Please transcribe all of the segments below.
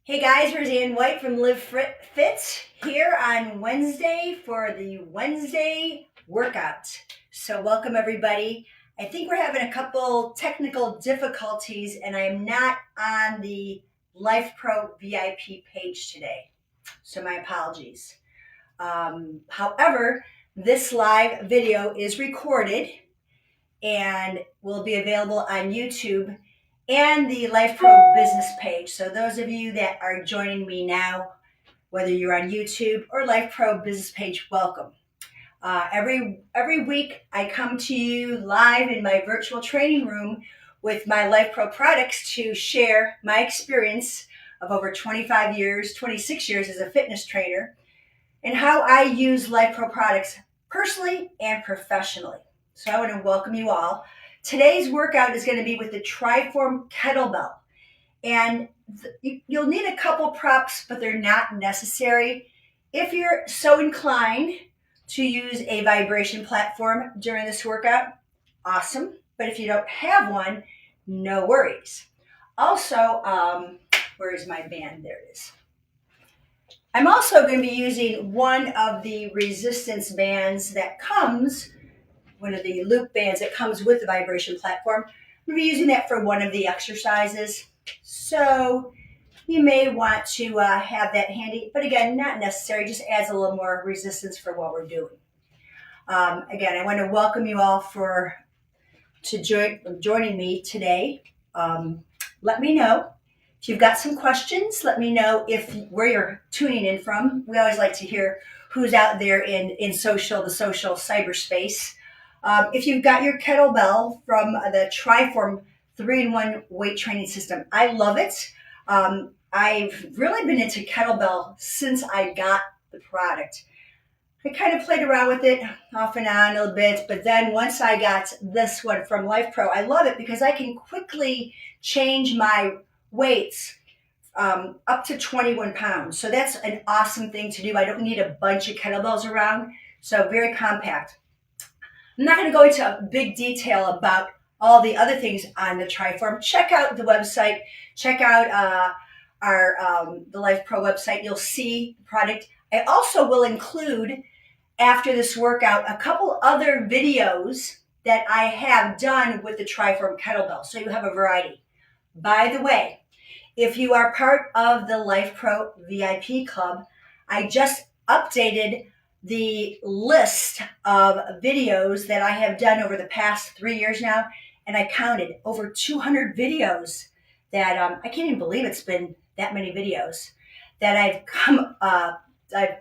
Hey guys, Roseann White from Live Fit here on Wednesday for the Wednesday workout. So welcome everybody. I think we're having a couple technical difficulties and I am not on the Life Pro VIP page today. So my apologies. However, this live video is recorded and will be available on YouTube and the Life Pro business page. So those of you that are joining me now, whether you're on YouTube or Life Pro business page, welcome. Every week I come to you live in my virtual training room with my Life Pro products to share my experience of over 25 years, 26 years as a fitness trainer, and how I use Life Pro products personally and professionally. So I want to welcome you all. Today's workout is going to be with the Triform Kettlebell. And you'll need a couple props, but they're not necessary. If you're so inclined to use a vibration platform during this workout, awesome. But if you don't have one, no worries. Also, where is my band? There it is. I'm also going to be using one of the resistance bands that comes, one of the loop bands that comes with the vibration platform. I'm going to be using that for one of the exercises. So you may want to have that handy, but again, not necessary, just adds a little more resistance for what we're doing. Again, I want to welcome you all joining me today. Let me know if you've got some questions. Let me know where you're tuning in from. We always like to hear who's out there in the social cyberspace. If you've got your kettlebell from the Triform 3-in-1 weight training system, I love it. I've really been into kettlebell since I got the product. I kind of played around with it off and on a little bit, but then once I got this one from Life Pro, I love it because I can quickly change my weights up to 21 pounds. So that's an awesome thing to do. I don't need a bunch of kettlebells around, so very compact. I'm not going to go into big detail about all the other things on the Triform. Check out the website. Check out the Life Pro website. You'll see the product. I also will include, after this workout, a couple other videos that I have done with the Triform Kettlebell. So you have a variety. By the way, if you are part of the Life Pro VIP Club, I just updated the list of videos that I have done over the past 3 years now, and I counted over 200 videos that I can't even believe it's been that many videos that I've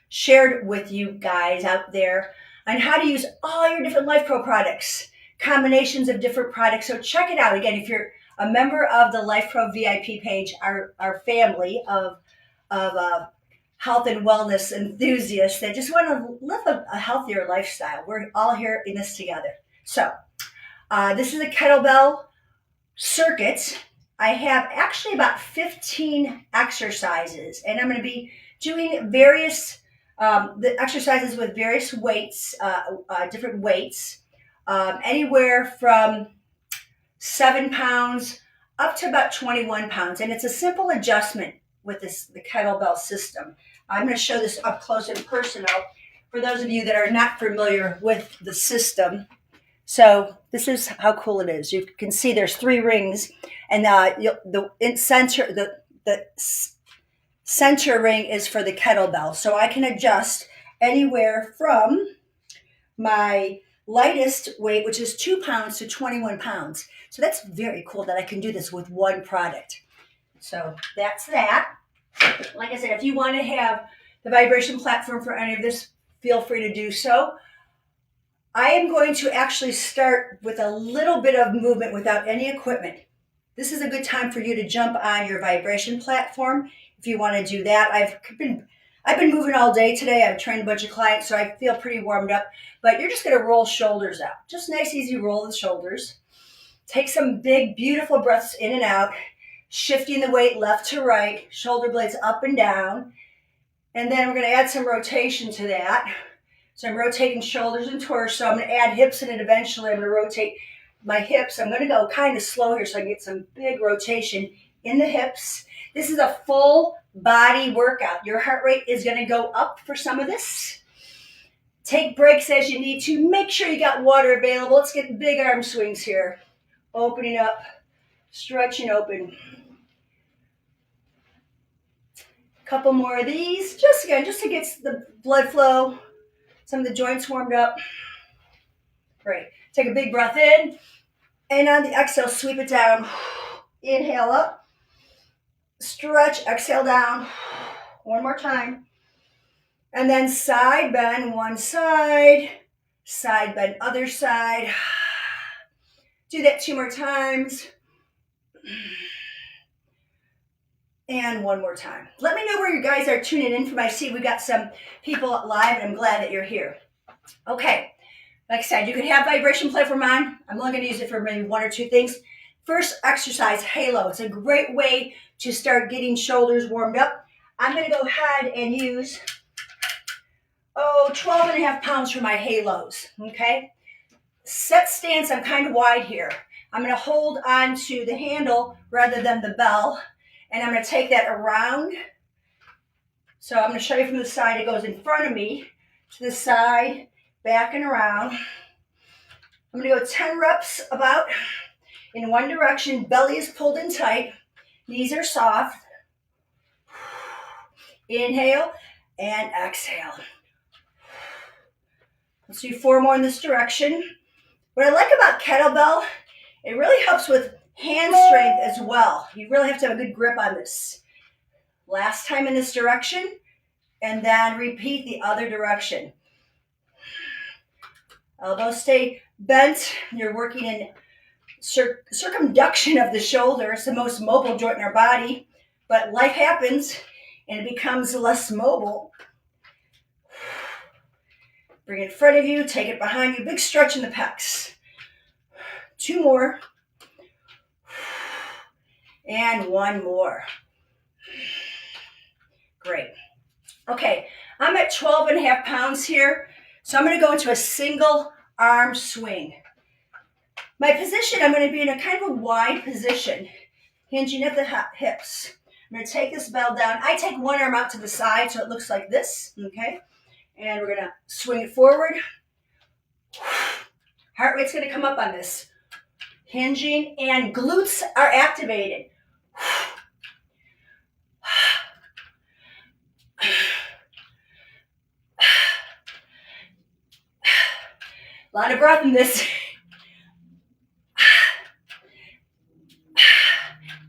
shared with you guys out there on how to use all your different Life Pro products, combinations of different products. So check it out. Again, if you're a member of the Life Pro VIP page, our family of health and wellness enthusiasts that just want to live a healthier lifestyle. We're all here in this together. So this is a kettlebell circuit. I have actually about 15 exercises, and I'm going to be doing various the exercises with various weights, different weights, anywhere from 7 pounds up to about 21 pounds. And it's a simple adjustment with the kettlebell system. I'm going to show this up close and personal for those of you that are not familiar with the system. So this is how cool it is. You can see there's 3 rings, and the center ring is for the kettlebell. So I can adjust anywhere from my lightest weight, which is 2 pounds, to 21 pounds. So that's very cool that I can do this with one product. So that's that. Like I said, if you want to have the vibration platform for any of this, feel free to do so. I am going to actually start with a little bit of movement without any equipment. This is a good time for you to jump on your vibration platform if you want to do that. I've been moving all day today. I've trained a bunch of clients, so I feel pretty warmed up. But you're just going to roll shoulders out. Just nice, easy roll of the shoulders. Take some big, beautiful breaths in and out, shifting the weight left to right, shoulder blades up and down. And then we're going to add some rotation to that. So I'm rotating shoulders and torso. I'm going to add hips in it eventually. I'm going to rotate my hips. I'm going to go kind of slow here so I can get some big rotation in the hips. This is a full body workout. Your heart rate is going to go up for some of this. Take breaks as you need to. Make sure you got water available. Let's get big arm swings here. Opening up, stretching open. Couple more of these. Just to get the blood flow, some of the joints warmed up. Great. Take a big breath in. And on the exhale, sweep it down. Inhale up. Stretch, exhale down. One more time. And then side bend, one side bend, other side. Do that 2 more times. And one more time. Let me know where you guys are tuning in from. I see we got some people live, and I'm glad that you're here. Okay, like I said, you can have vibration platform on. I'm only going to use it for maybe 1 or 2 things. First exercise, halo. It's a great way to start getting shoulders warmed up. I'm going to go ahead and use 12.5 pounds for my halos, okay? Set stance, I'm kind of wide here. I'm going to hold on to the handle rather than the bell, and I'm going to take that around. So I'm going to show you from the side. It goes in front of me, to the side, back and around. I'm going to go 10 reps about in one direction. Belly is pulled in tight. Knees are soft. Inhale and exhale. Let's do 4 more in this direction. What I like about kettlebell, it really helps with hand strength as well. You really have to have a good grip on this. Last time in this direction, and then repeat the other direction. Elbows stay bent. You're working in circumduction of the shoulder. It's the most mobile joint in our body, but life happens and it becomes less mobile. Bring it in front of you, take it behind you, big stretch in the pecs. 2 more. And 1 more. Great. Okay, I'm at 12.5 pounds here, so I'm going to go into a single arm swing. My position, I'm going to be in a kind of a wide position, hinging at the hips. I'm going to take this bell down. I take one arm out to the side so it looks like this, okay? And we're going to swing it forward. Heart rate's going to come up on this. Hinging, and glutes are activated. A lot of breath in this.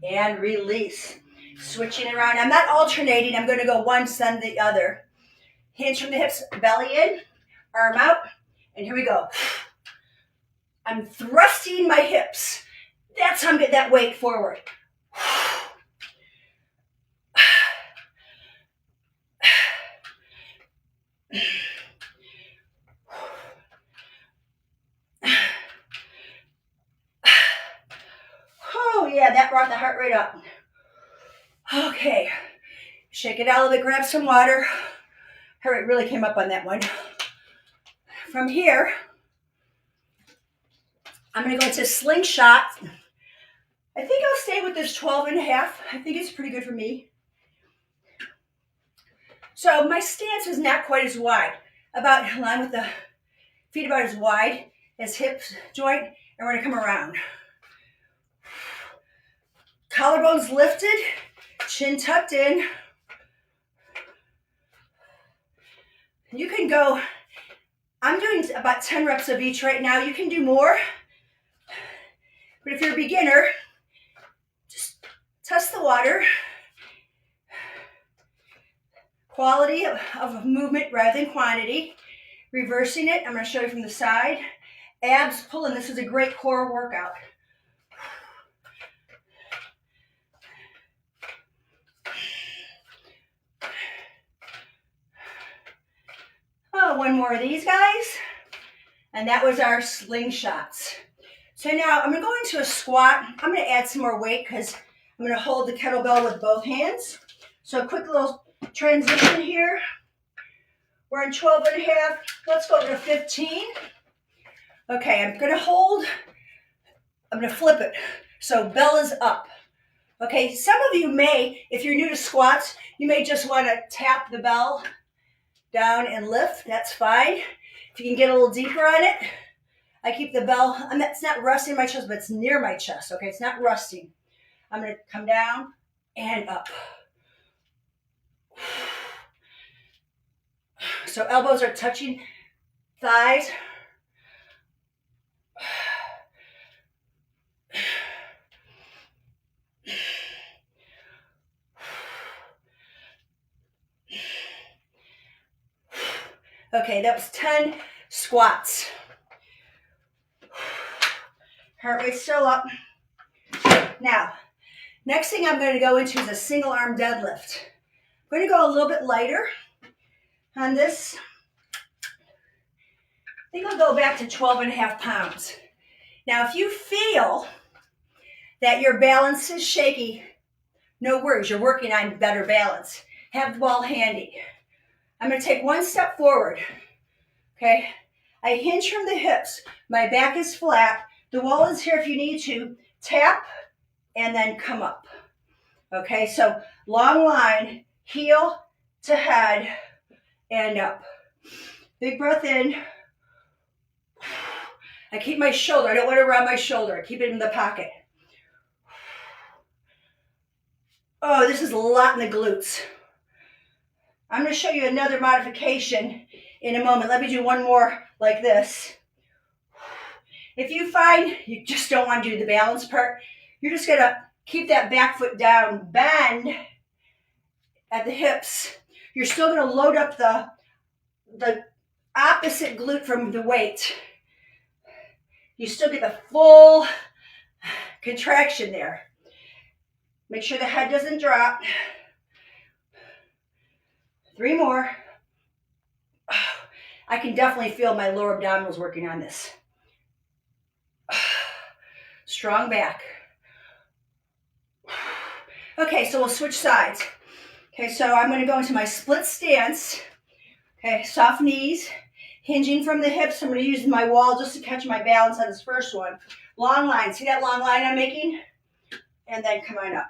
And release. Switching around. I'm not alternating. I'm going to go one, then the other. Hinge from the hips, belly in, arm out, and here we go. I'm thrusting my hips. That's how I'm getting that weight forward. Oh yeah, that brought the heart rate up. Okay, shake it out a little bit, grab some water. Heart rate really came up on that one. From here, I'm going to go into slingshot. I think I'll stay with this 12.5. I think it's pretty good for me. So my stance is not quite as wide. About in line with the feet, about as wide as hips joint, and we're going to come around. Collarbones lifted, chin tucked in. You can go, I'm doing about 10 reps of each right now. You can do more. But if you're a beginner, just test the water. Quality of movement rather than quantity. Reversing it, I'm going to show you from the side. Abs pulling, this is a great core workout. Oh, 1 more of these guys. And that was our slingshots. So now I'm going to go into a squat. I'm going to add some more weight because I'm going to hold the kettlebell with both hands. So a quick little transition here. We're in 12.5. Let's go to 15. Okay, I'm going to hold. I'm going to flip it. So bell is up. Okay, some of you may, if you're new to squats, you may just want to tap the bell down and lift. That's fine. If you can get a little deeper on it, I keep the bell, and it's not resting my chest, but it's near my chest, okay? It's not resting. I'm going to come down and up. So elbows are touching thighs. Okay, that was 10 squats. Heart rate still up. Now, next thing I'm going to go into is a single arm deadlift. I'm going to go a little bit lighter on this. I think I'll go back to 12.5 pounds. Now, if you feel that your balance is shaky, no worries, you're working on better balance. Have the ball handy. I'm going to take one step forward, okay? I hinge from the hips. My back is flat. The wall is here if you need to. Tap and then come up, okay? So long line, heel to head and up. Big breath in. I keep my shoulder. I don't want to round my shoulder. I keep it in the pocket. Oh, this is a lot in the glutes. I'm going to show you another modification in a moment. Let me do one more like this. If you find you just don't want to do the balance part, you're just going to keep that back foot down, bend at the hips. You're still going to load up the opposite glute from the weight. You still get the full contraction there. Make sure the head doesn't drop. 3 more. I can definitely feel my lower abdominals working on this. Strong back. Okay, so we'll switch sides. Okay, so I'm going to go into my split stance. Okay, soft knees, hinging from the hips. I'm going to use my wall just to catch my balance on this first one. Long line. See that long line I'm making? And then come on up.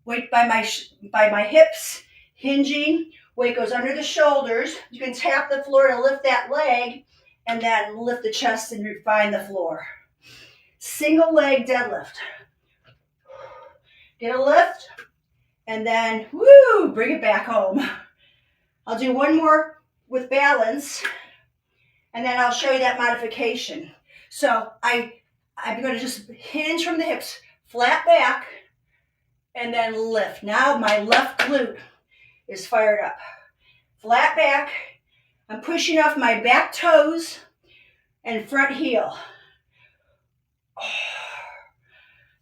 Weight by my hips, hinging. Weight goes under the shoulders. You can tap the floor to lift that leg, and then lift the chest and refine the floor. Single leg deadlift. Get a lift, and then, woo, bring it back home. I'll do one more with balance, and then I'll show you that modification. So I'm going to just hinge from the hips, flat back, and then lift. Now my left glute is fired up. Flat back. I'm pushing off my back toes and front heel.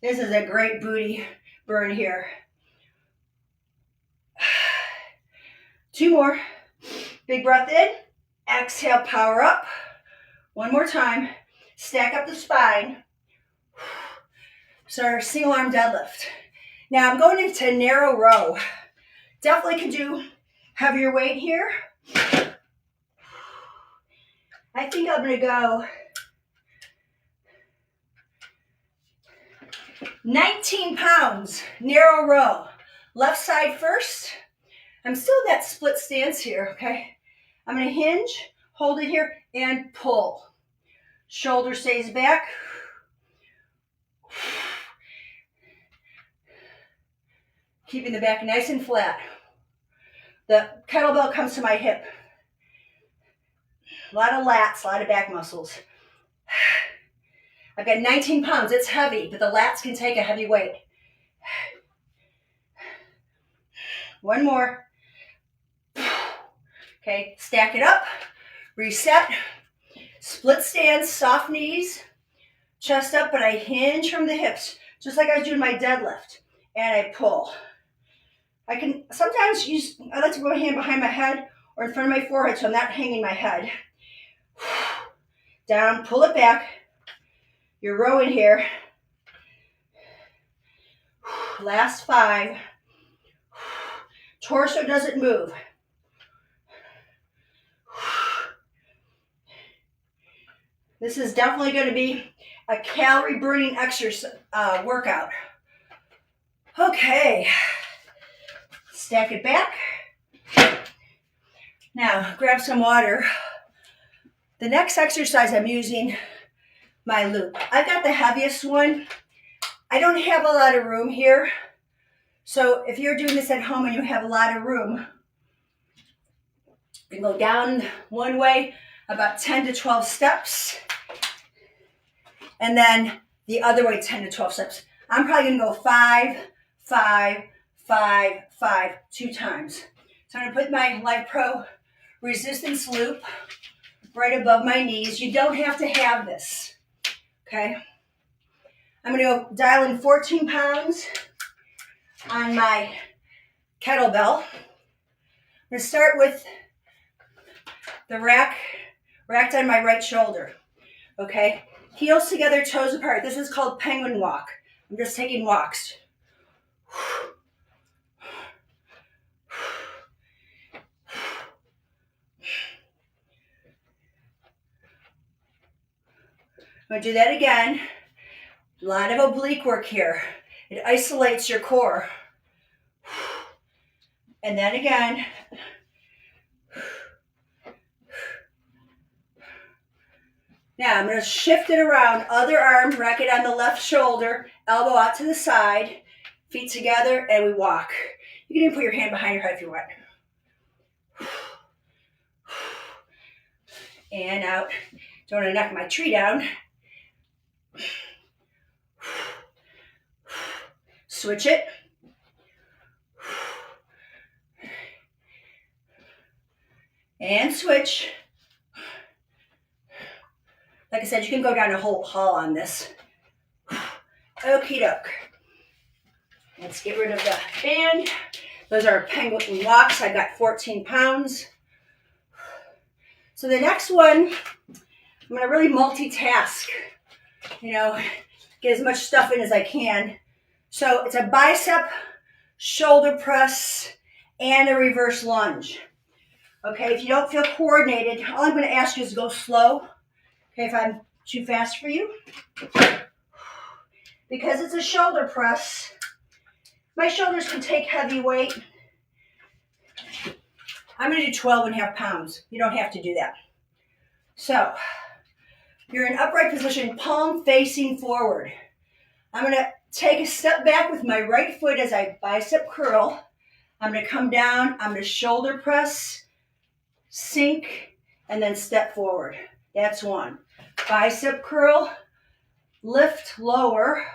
This is a great booty burn here. 2 more. Big breath in. Exhale, power up. One more time. Stack up the spine. So our single arm deadlift. Now I'm going into narrow row. Definitely can do heavier weight here. I think I'm going to go 19 pounds, narrow row. Left side first. I'm still in that split stance here, okay? I'm going to hinge, hold it here, and pull. Shoulder stays back. Keeping the back nice and flat. The kettlebell comes to my hip. A lot of lats, a lot of back muscles. I've got 19 pounds. It's heavy, but the lats can take a heavy weight. One more. Okay, stack it up. Reset. Split stance, soft knees. Chest up, but I hinge from the hips, just like I was doing my deadlift. And I pull. I can sometimes use, I like to put my hand behind my head or in front of my forehead so I'm not hanging my head. Down, pull it back. You're rowing here. Last 5. Torso doesn't move. This is definitely going to be a calorie burning exercise workout. Okay, stack it back. Now, grab some water. The next exercise I'm using my loop. I've got the heaviest one. I don't have a lot of room here. So if you're doing this at home and you have a lot of room, you can go down one way about 10 to 12 steps. And then the other way 10 to 12 steps. I'm probably gonna go 5, 5, 5, 5, 2 times. So I'm gonna put my Life Pro resistance loop right above my knees. You don't have to have this, okay? I'm gonna go dial in 14 pounds on my kettlebell. I'm gonna start with the racked on my right shoulder, okay? Heels together, toes apart. This is called penguin walk. I'm just taking walks. I'm gonna do that again. A lot of oblique work here. It isolates your core. And then again. Now I'm gonna shift it around. Other arm, rack it on the left shoulder, elbow out to the side, feet together, and we walk. You can even put your hand behind your head if you want. And out. Don't want to knock my tree down. Switch it. And switch. Like I said, you can go down a whole hall on this. Okie doke. Let's get rid of the band. Those are penguin walks. I got 14 pounds. So the next one, I'm gonna really multitask. You know, get as much stuff in as I can. So it's a bicep, shoulder press, and a reverse lunge. Okay, if you don't feel coordinated, all I'm gonna ask you is to go slow. Okay, if I'm too fast for you. Because it's a shoulder press, my shoulders can take heavy weight. I'm gonna do 12.5 pounds. You don't have to do that. So, you're in upright position, palm facing forward. I'm gonna take a step back with my right foot as I bicep curl. I'm gonna come down, I'm gonna shoulder press, sink, and then step forward. That's one. Bicep curl, lift, lower,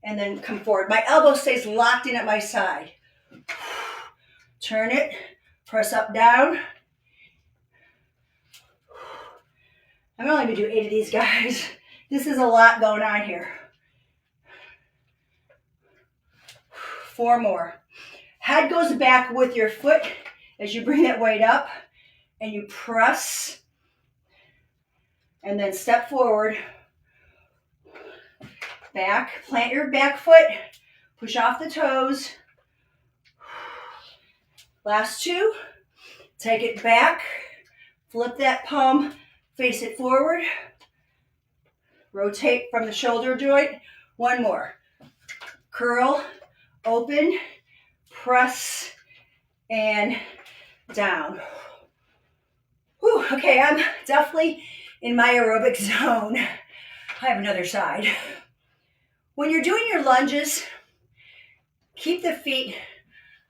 and then come forward. My elbow stays locked in at my side. Turn it, press up, down. I'm only gonna do 8 of these, guys. This is a lot going on here. 4 more. Head goes back with your foot as you bring that weight up and you press and then step forward. Back, plant your back foot, push off the toes. Last 2. Take it back, flip that palm, face it forward. Rotate from the shoulder joint. 1 more. Curl, open, press, and down. Whew, okay, I'm definitely in my aerobic zone. I have another side. When you're doing your lunges, keep the feet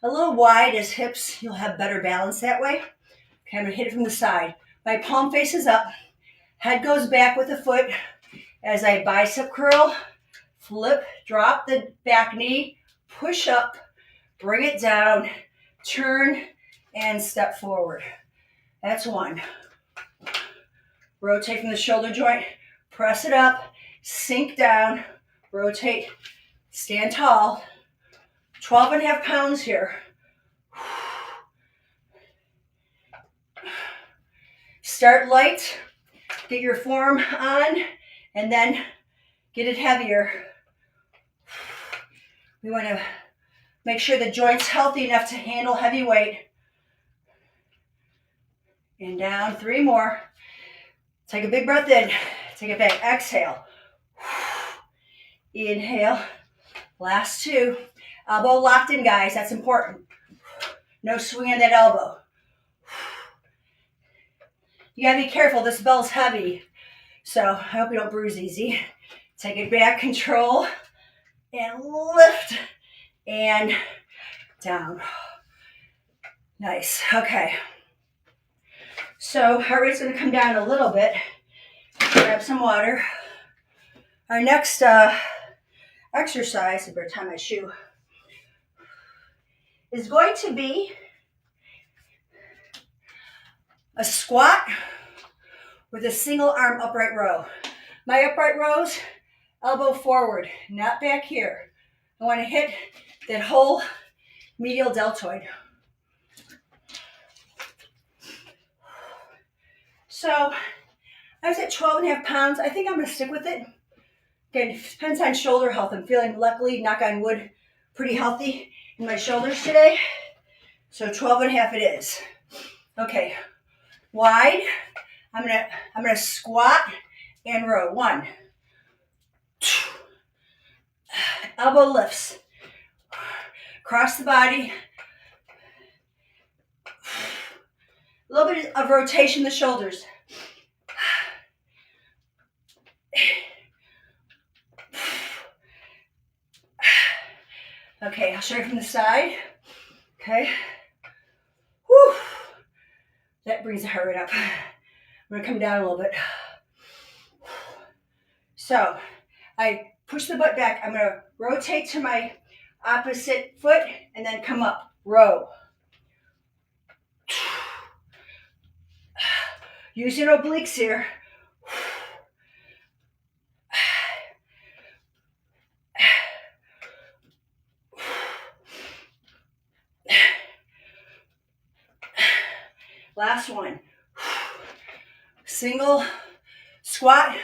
a little wide as hips. You'll have better balance that way. Okay, I'm gonna hit it from the side. My palm faces up. Head goes back with the foot as I bicep curl, flip, drop the back knee, push up, bring it down, turn, and step forward. That's 1. Rotate from the shoulder joint, press it up, sink down, rotate, stand tall. 12.5 pounds here. Start light, get your form on, and then get it heavier. We want to make sure the joint's healthy enough to handle heavy weight. And down, 3 more. Take a big breath in, take it back, exhale. Inhale, Last two. Elbow locked in, guys. That's important. No swing on that elbow. You gotta be careful. This bell's heavy. So I hope you don't bruise easy. Take it back, control, and lift, and down. Nice. Okay. So heart rate's gonna come down a little bit. Grab some water. Our next exercise, I better tie my shoe, is going to be a squat with a single arm upright row. My upright rows, elbow forward, not back here. I want to hit that whole medial deltoid. So I was at 12.5 pounds. I think I'm going to stick with it. Again, it depends on shoulder health. I'm feeling, luckily, knock on wood, pretty healthy in my shoulders today. So 12.5 it is. Okay, wide. I'm gonna squat and row. 1, 2. Elbow lifts. Cross the body. A little bit of rotation in the shoulders. Okay, I'll show you from the side. Okay. Whew. That brings the heart rate up. I'm gonna come down a little bit. So I push the butt back. I'm gonna rotate to my opposite foot and then come up. Row. Use your obliques here. Last one. Single squat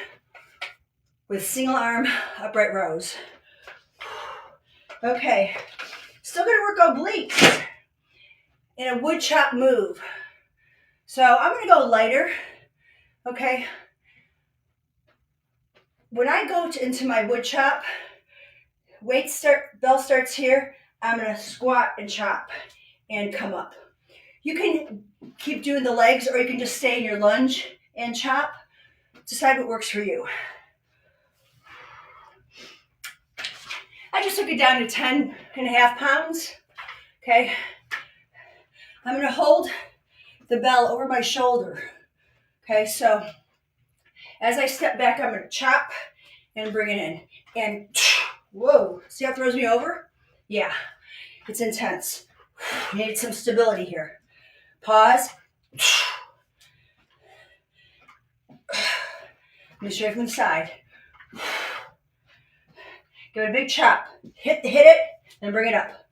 with single arm upright rows. Okay, still gonna work obliques in a wood chop move. So I'm gonna go lighter, okay? When I go into my wood chop, bell starts here, I'm gonna squat and chop and come up. You can keep doing the legs or you can just stay in your lunge and chop. Decide what works for you. I just took it down to 10.5 pounds, okay? I'm gonna hold the bell over my shoulder, okay? So as I step back, I'm gonna chop and bring it in. And whoa, see how it throws me over? Yeah, it's intense. You need some stability here. Pause. Let me show you from the side. Give it a big chop. Hit it, then bring it up.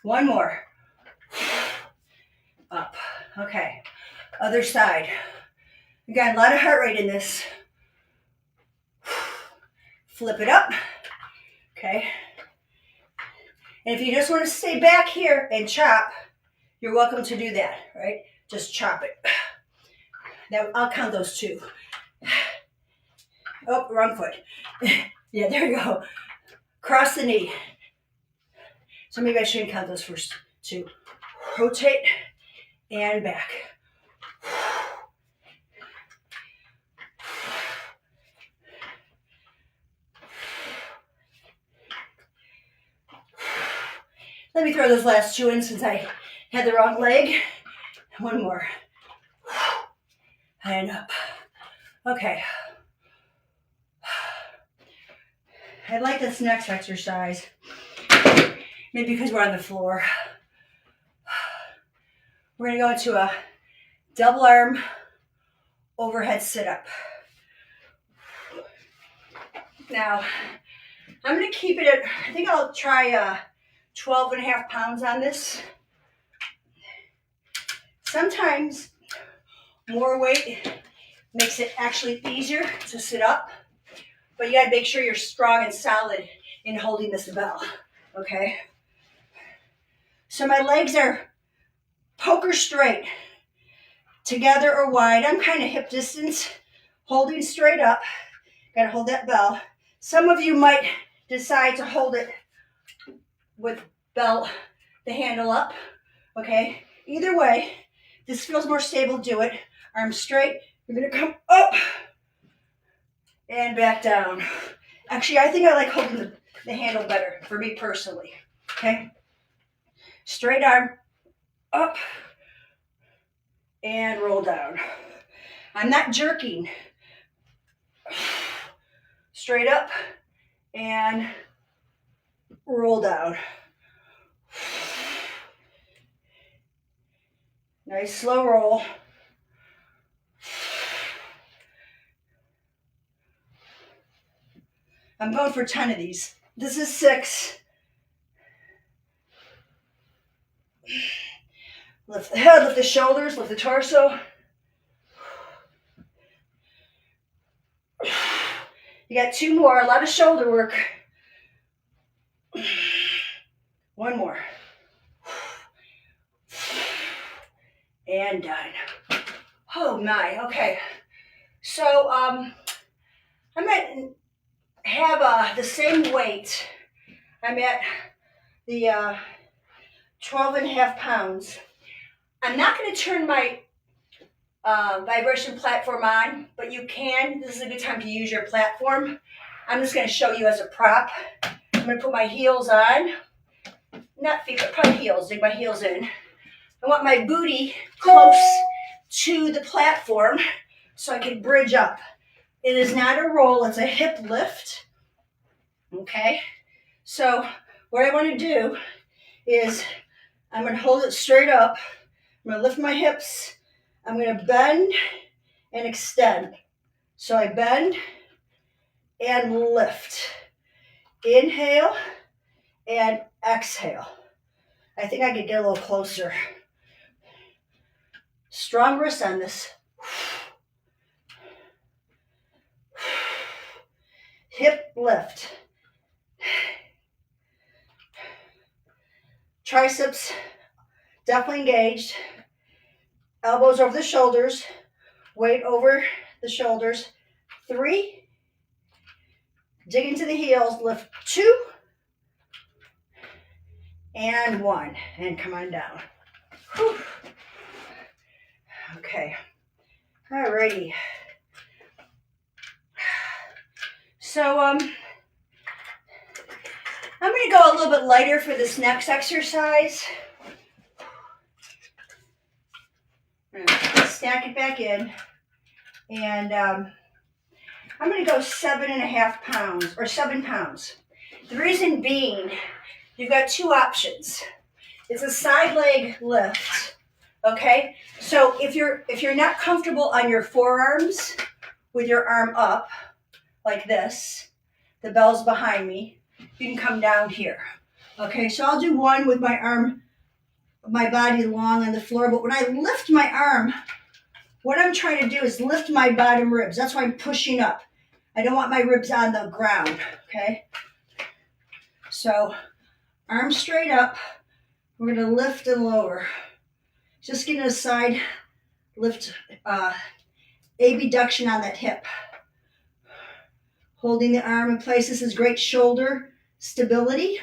One more. Up. Okay. Other side. Again, a lot of heart rate in this. Flip it up. Okay. And if you just want to stay back here and chop, you're welcome to do that, right? Just chop it. Now, I'll count those 2. Oh, wrong foot. Yeah, there you go. Cross the knee. So maybe I shouldn't count those first 2. Rotate and back. Let me throw those last 2 in since I had the wrong leg. One more. And up. Okay. I like this next exercise. Maybe because we're on the floor. We're gonna go into a double arm overhead sit-up. Now, I'm gonna keep it at, I think I'll try 12.5 pounds on this. Sometimes more weight makes it actually easier to sit up, but you gotta make sure you're strong and solid in holding this bell, okay? So my legs are poker straight, together or wide. I'm kind of hip distance, holding straight up. Gotta hold that bell. Some of you might decide to hold it with belt, the handle up, okay? Either way, this feels more stable, do it. Arms straight, you're gonna come up and back down. Actually, I think I like holding the handle better for me personally, okay? Straight arm, up, and roll down. I'm not jerking. Straight up, and roll down. Nice slow roll. I'm going for 10 of these. This is 6. Lift the head, lift the shoulders, lift the torso. You got 2 more, a lot of shoulder work. 1 more. And done. Oh my, okay. So I'm at have the same weight. I'm at the 12.5 pounds. I'm not going to turn my vibration platform on, but you can. This is a good time to use your platform. I'm just going to show you as a prop. I'm going to put my heels on. Not feet, but probably heels. Dig my heels in. I want my booty close to the platform so I can bridge up. It is not a roll, it's a hip lift. Okay? So what I want to do is I'm going to hold it straight up. I'm going to lift my hips. I'm going to bend and extend. So I bend and lift. Inhale and exhale. I think I could get a little closer. Strong wrist on this. Hip lift. Triceps definitely engaged. Elbows over the shoulders. Weight over the shoulders. 3. Dig into the heels. Lift 2. And 1. And come on down. Whew. Okay. Alrighty. So I'm going to go a little bit lighter for this next exercise. I'm going to stack it back in. And I'm going to go 7.5 pounds or 7 pounds. The reason being, you've got 2 options. It's a side leg lift. Okay? So if you're not comfortable on your forearms with your arm up like this, the bell's behind me, you can come down here. Okay, so I'll do one with my arm, my body long on the floor, but when I lift my arm, what I'm trying to do is lift my bottom ribs. That's why I'm pushing up. I don't want my ribs on the ground, okay? So arm straight up. We're going to lift and lower. Just getting a side lift, abduction on that hip. Holding the arm in place. This is great shoulder stability.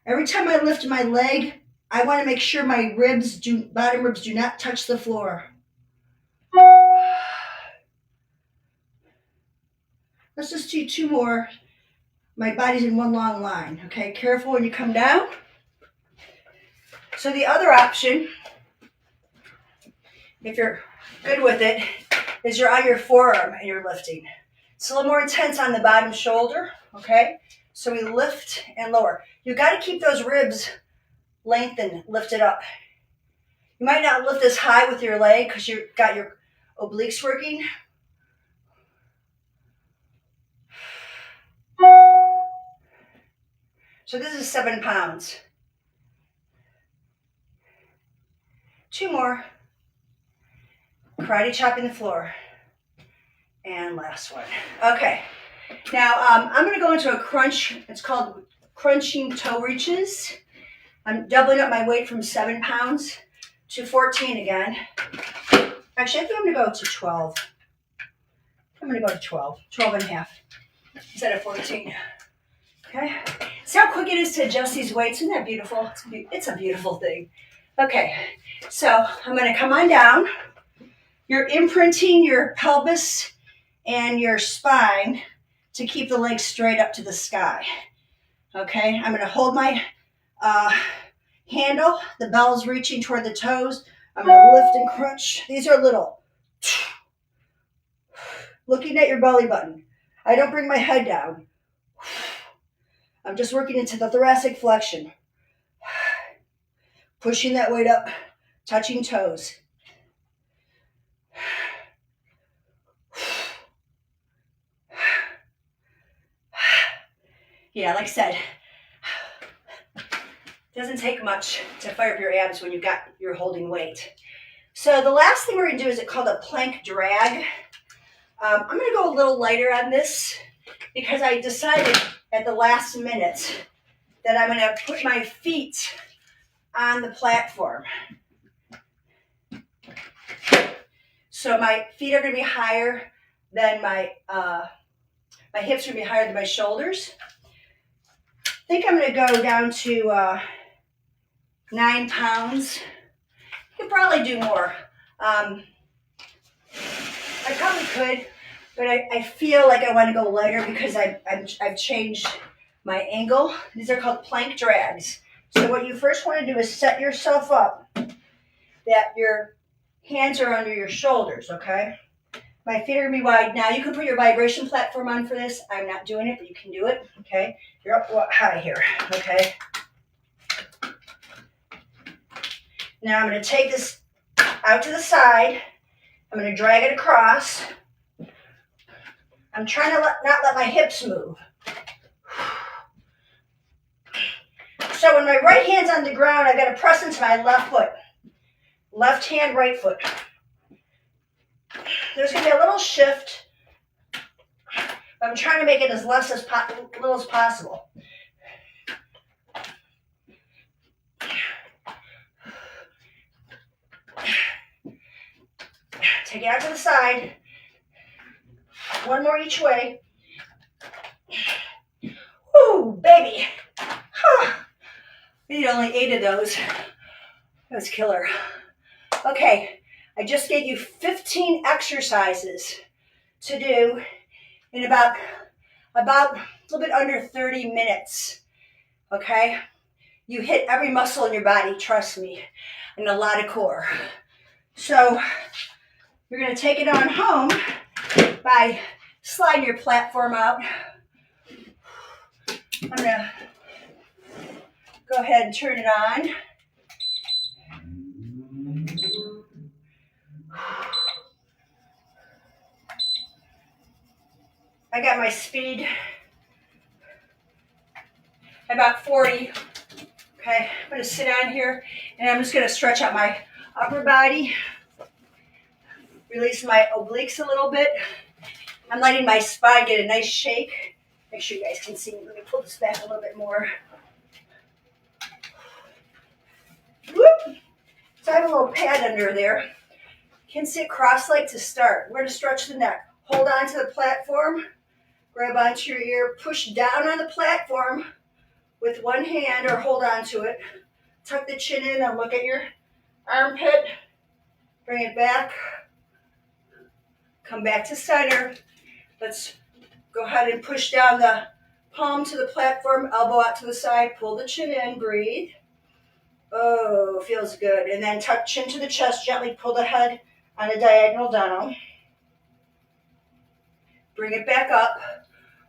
Every time I lift my leg, I want to make sure my bottom ribs do not touch the floor. Let's just do 2 more. My body's in one long line, okay? Careful when you come down. So the other option, if you're good with it, is you're on your forearm and you're lifting. It's a little more intense on the bottom shoulder, okay? So we lift and lower. You've got to keep those ribs lengthened, lifted up. You might not lift this high with your leg because you've got your obliques working. So this is 7 pounds. 2 more. Karate chopping the floor. And last one. Okay. Now I'm going to go into a crunch. It's called crunching toe reaches. I'm doubling up my weight from 7 pounds to 14 again. Actually, I think I'm gonna go to 12. I'm gonna go to 12 and a half instead of 14. Okay, see how quick it is to adjust these weights? Isn't that beautiful? It's a beautiful thing. Okay, so I'm gonna come on down. You're imprinting your pelvis and your spine to keep the legs straight up to the sky. Okay, I'm gonna hold my handle. The bell's reaching toward the toes. I'm gonna lift and crunch. These are little. Looking at your belly button. I don't bring my head down. I'm just working into the thoracic flexion. Pushing that weight up, touching toes. Yeah, like I said, it doesn't take much to fire up your abs when you're holding weight. So the last thing we're gonna do is called a plank drag. I'm gonna go a little lighter on this because I decided at the last minute that I'm gonna put my feet on the platform. So my feet are gonna be higher than my hips are gonna be higher than my shoulders. I think I'm gonna go down to 9 pounds. You could probably do more. I probably could, but I feel like I want to go lighter because I've changed my angle. These are called plank drags. So what you first want to do is set yourself up that your hands are under your shoulders, okay? My feet are gonna be wide. Now you can put your vibration platform on for this. I'm not doing it, but you can do it, okay? You're up high here, okay? Now I'm gonna take this out to the side. I'm gonna drag it across. I'm trying to not let my hips move. So when my right hand's on the ground, I've got to press into my left foot. Left hand, right foot. There's going to be a little shift. But I'm trying to make it as little as possible. Take it out to the side. One more each way. Woo, baby. Huh. We need only 8 of those. That was killer. Okay, I just gave you 15 exercises to do in about a little bit under 30 minutes. Okay? You hit every muscle in your body, trust me, and a lot of core. So you're going to take it on home by sliding your platform out. I'm going to go ahead and turn it on. I got my speed about 40. Okay, I'm going to sit on here and I'm just going to stretch out my upper body. Release my obliques a little bit. I'm letting my spine get a nice shake. Make sure you guys can see me. Let me pull this back a little bit more. Whoop. So I have a little pad under there. You can sit cross-legged to start. We're going to stretch the neck. Hold on to the platform. Grab onto your ear. Push down on the platform with one hand or hold on to it. Tuck the chin in and look at your armpit. Bring it back. Come back to center. Let's go ahead and push down the palm to the platform, elbow out to the side, pull the chin in, breathe. Oh, feels good. And then tuck chin to the chest, gently pull the head on a diagonal down. Bring it back up.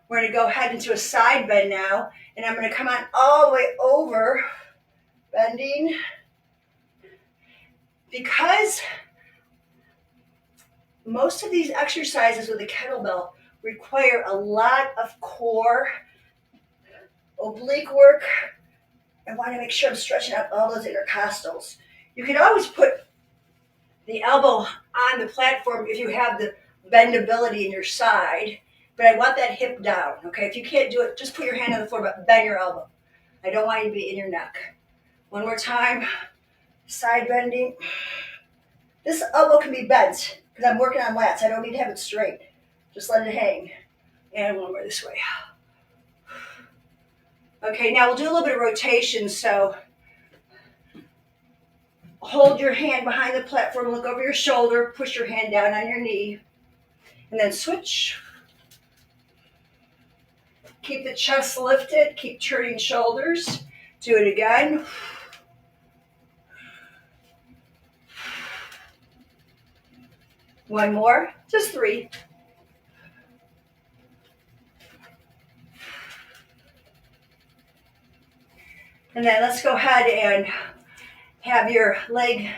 We're going to go ahead into a side bend now, and I'm going to come on all the way over, bending. Because most of these exercises with the kettlebell require a lot of core, oblique work. I want to make sure I'm stretching out all those intercostals. You can always put the elbow on the platform if you have the bendability in your side, but I want that hip down, okay? If you can't do it, just put your hand on the floor, but bend your elbow. I don't want you to be in your neck. One more time, side bending. This elbow can be bent because I'm working on lats. I don't need to have it straight. Just let it hang. And one more this way. Okay, now we'll do a little bit of rotation. So hold your hand behind the platform, look over your shoulder, push your hand down on your knee, and then switch. Keep the chest lifted, keep turning shoulders. Do it again. One more, just 3. And then let's go ahead and have your leg,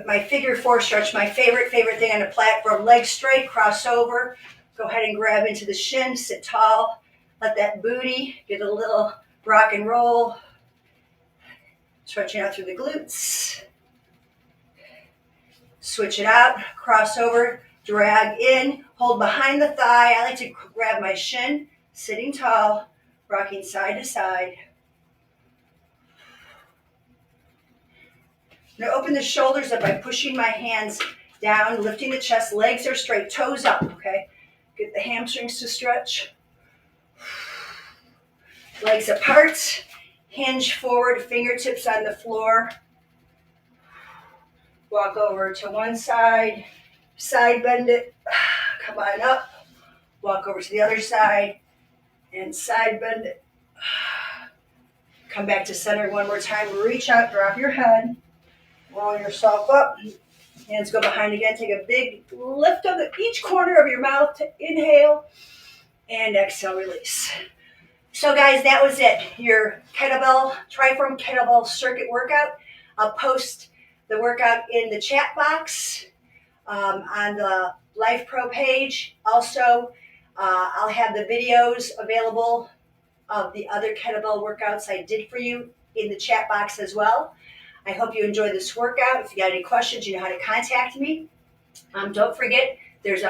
my figure 4 stretch, my favorite thing on the platform. Legs straight, cross over. Go ahead and grab into the shin, sit tall. Let that booty get a little rock and roll. Stretching out through the glutes. Switch it out, cross over, drag in, hold behind the thigh. I like to grab my shin, sitting tall, rocking side to side. Now open the shoulders up by pushing my hands down, lifting the chest, legs are straight, toes up, okay? Get the hamstrings to stretch. Legs apart, hinge forward, fingertips on the floor. Walk over to one side, side bend it, come on up. Walk over to the other side and side bend it. Come back to center one more time, reach out, drop your head. Roll yourself up. Hands go behind again. Take a big lift of each corner of your mouth to inhale and exhale, release. So guys, that was it. Your kettlebell, Triform Kettlebell circuit workout. I'll post the workout in the chat box on the Life Pro page. Also, I'll have the videos available of the other kettlebell workouts I did for you in the chat box as well. I hope you enjoyed this workout. If you got any questions, you know how to contact me. Don't forget, there's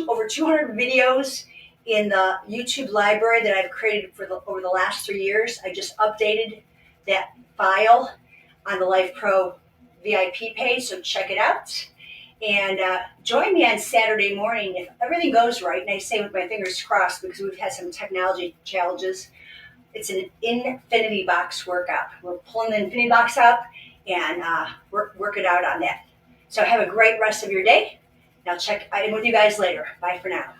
over 200 videos in the YouTube library that I've created over the last 3 years. I just updated that file on the Life Pro VIP page, so check it out. And join me on Saturday morning if everything goes right, and I say with my fingers crossed because we've had some technology challenges. It's an infinity box workout. We're pulling the infinity box up and work it out on that. So have a great rest of your day. I'll check in with you guys later. Bye for now.